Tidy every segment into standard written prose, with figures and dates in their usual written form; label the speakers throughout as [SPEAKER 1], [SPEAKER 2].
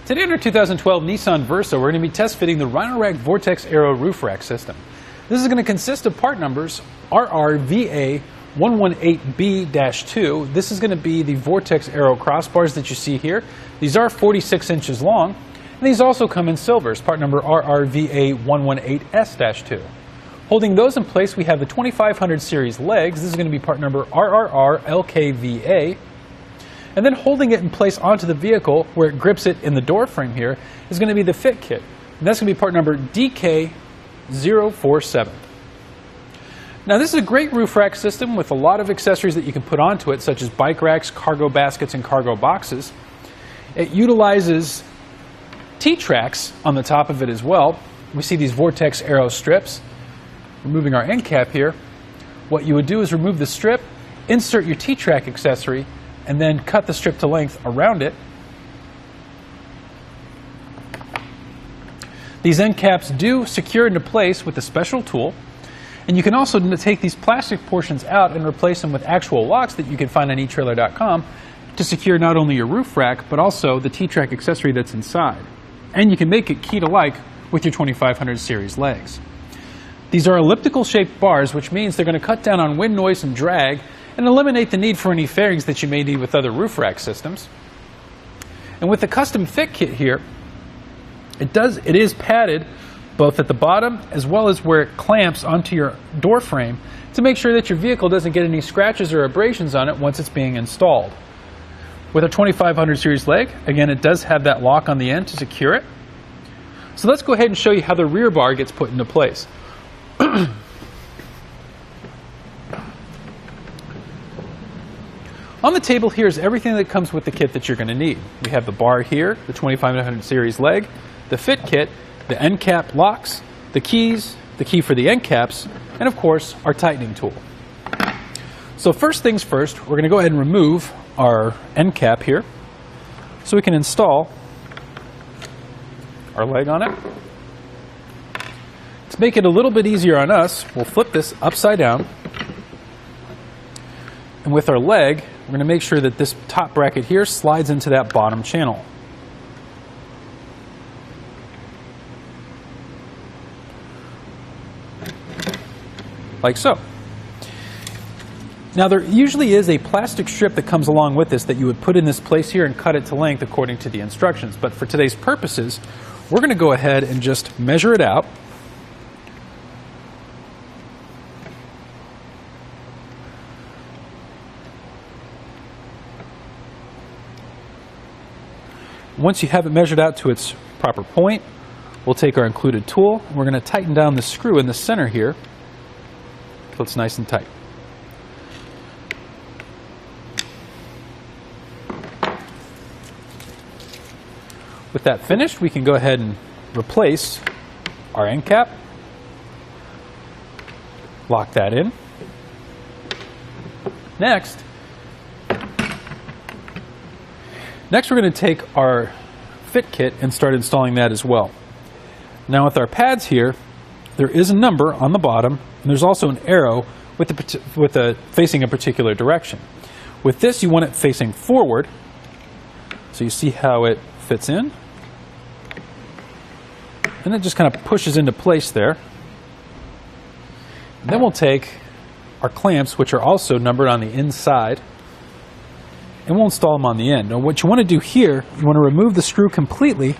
[SPEAKER 1] Today in our 2012 Nissan Versa, we're going to be test fitting the Rhino Rack Vortex Aero Roof Rack system. This is going to consist of part numbers RRVA118B-2. This is going to be the Vortex Aero Crossbars that you see here. These are 46 inches long, and these also come in silvers, part number RRVA118S-2. Holding those in place, we have the 2500 series legs. This is going to be part number RRRLKVA. And then holding it in place onto the vehicle where it grips it in the door frame here is going to be the fit kit. And that's going to be part number DK047. Now this is a great roof rack system with a lot of accessories that you can put onto it, such as bike racks, cargo baskets, and cargo boxes. It utilizes T-tracks on the top of it as well. We see these Vortex Aero strips. Removing our end cap here, what you would do is remove the strip, insert your T-track accessory, and then cut the strip to length around it. These end caps do secure into place with a special tool, and you can also take these plastic portions out and replace them with actual locks that you can find on Etrailer.com to secure not only your roof rack but also the T-track accessory that's inside. And you can make it key to like with your 2500 series legs. These are elliptical shaped bars, which means they're going to cut down on wind noise and drag and eliminate the need for any fairings that you may need with other roof rack systems. And with the custom fit kit here, it is padded both at the bottom as well as where it clamps onto your door frame to make sure that your vehicle doesn't get any scratches or abrasions on it once it's being installed. With a 2500 series leg, again, it does have that lock on the end to secure it. So let's go ahead and show you how the rear bar gets put into place. On the table here is everything that comes with the kit that you're going to need. We have the bar here, the 2500 series leg, the fit kit, the end cap locks, the keys, the key for the end caps, and of course our tightening tool. So first things first, we're going to go ahead and remove our end cap here so we can install our leg on it. To make it a little bit easier on us, we'll flip this upside down, and with our leg, we're going to make sure that this top bracket here slides into that bottom channel. Like so. Now there usually is a plastic strip that comes along with this that you would put in this place here and cut it to length according to the instructions. But for today's purposes, we're going to go ahead and just measure it out. Once you have it measured out to its proper point, we'll take our included tool and we're going to tighten down the screw in the center here so it's nice and tight. With that finished, we can go ahead and replace our end cap, lock that in. Next, we're going to take our fit kit and start installing that as well. Now with our pads here, there is a number on the bottom, and there's also an arrow with facing a particular direction. With this, you want it facing forward, so you see how it fits in. And it just kind of pushes into place there. And then we'll take our clamps, which are also numbered on the inside, and we'll install them on the end. Now what you want to do here, you want to remove the screw completely.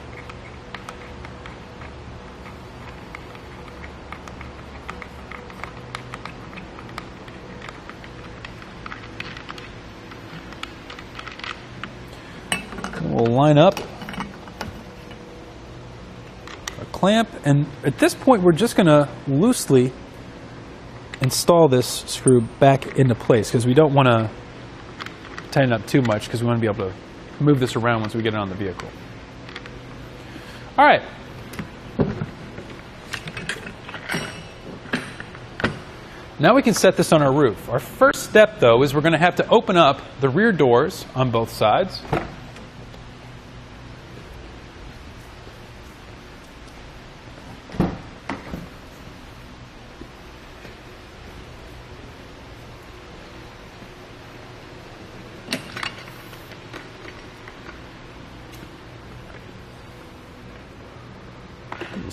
[SPEAKER 1] We'll line up our clamp, and at this point we're just going to loosely install this screw back into place because we don't want to tighten up too much because we want to be able to move this around once we get it on the vehicle. All right. Now we can set this on our roof. Our first step, though, is we're going to have to open up the rear doors on both sides.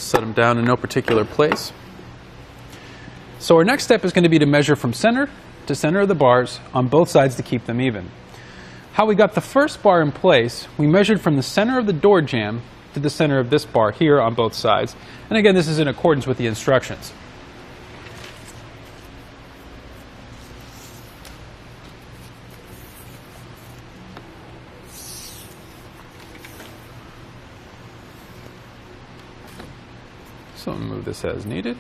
[SPEAKER 1] set them down in no particular place. So our next step is going to be to measure from center to center of the bars on both sides to keep them even. How we got the first bar in place, we measured from the center of the door jamb to the center of this bar here on both sides. And again, this is in accordance with the instructions. So I'll move this as needed.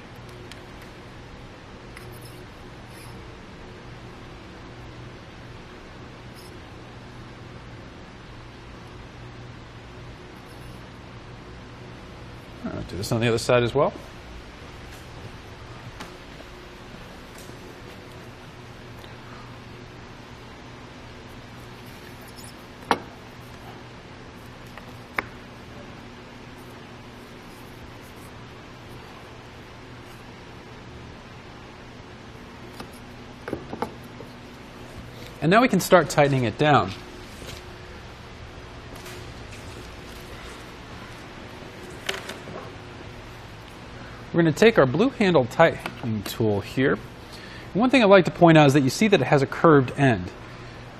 [SPEAKER 1] I'll do this on the other side as well. And now we can start tightening it down. We're going to take our blue handle tightening tool here. And one thing I'd like to point out is that you see that it has a curved end.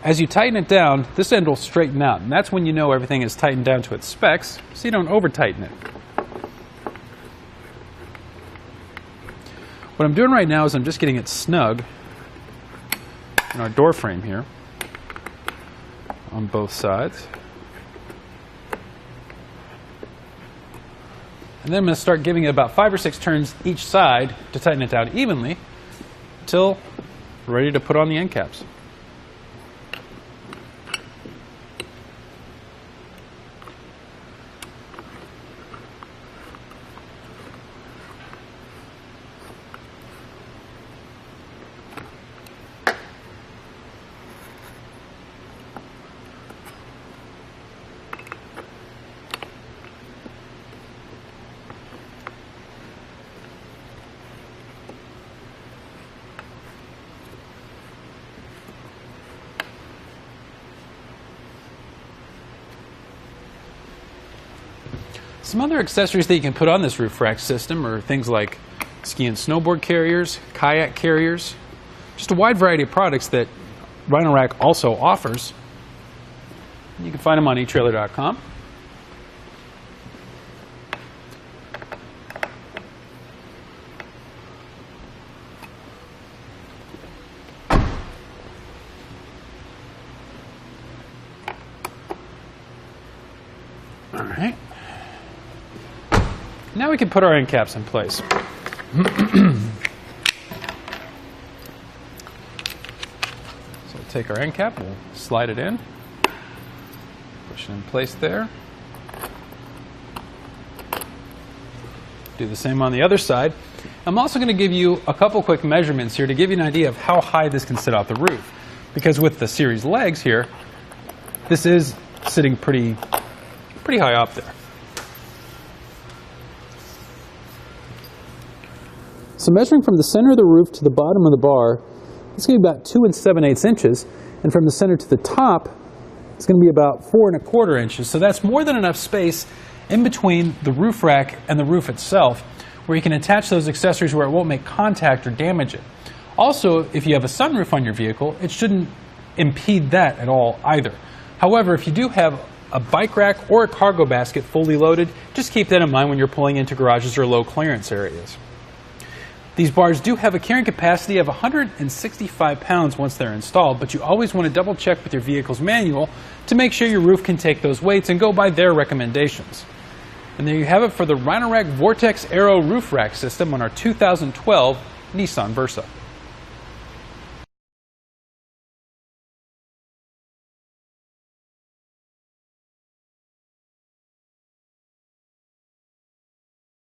[SPEAKER 1] As you tighten it down, this end will straighten out, and that's when you know everything is tightened down to its specs, so you don't over-tighten it. What I'm doing right now is I'm just getting it snug in our door frame here on both sides. And then I'm going to start giving it about 5 or 6 turns each side to tighten it down evenly until we're ready to put on the end caps. Some other accessories that you can put on this roof rack system are things like ski and snowboard carriers, kayak carriers, just a wide variety of products that Rhino Rack also offers. You can find them on Etrailer.com. All right. Now we can put our end caps in place. So we'll take our end cap, we'll slide it in, push it in place there. Do the same on the other side. I'm also going to give you a couple quick measurements here to give you an idea of how high this can sit off the roof. Because with the series legs here, this is sitting pretty high up there. So measuring from the center of the roof to the bottom of the bar, it's going to be about 2 7/8 inches, and from the center to the top, it's going to be about 4 1/4 inches. So that's more than enough space in between the roof rack and the roof itself, where you can attach those accessories where it won't make contact or damage it. Also, if you have a sunroof on your vehicle, it shouldn't impede that at all either. However, if you do have a bike rack or a cargo basket fully loaded, just keep that in mind when you're pulling into garages or low clearance areas. These bars do have a carrying capacity of 165 pounds once they're installed, but you always want to double check with your vehicle's manual to make sure your roof can take those weights and go by their recommendations. And there you have it for the Rhino Rack Vortex Aero Roof Rack system on our 2012 Nissan Versa.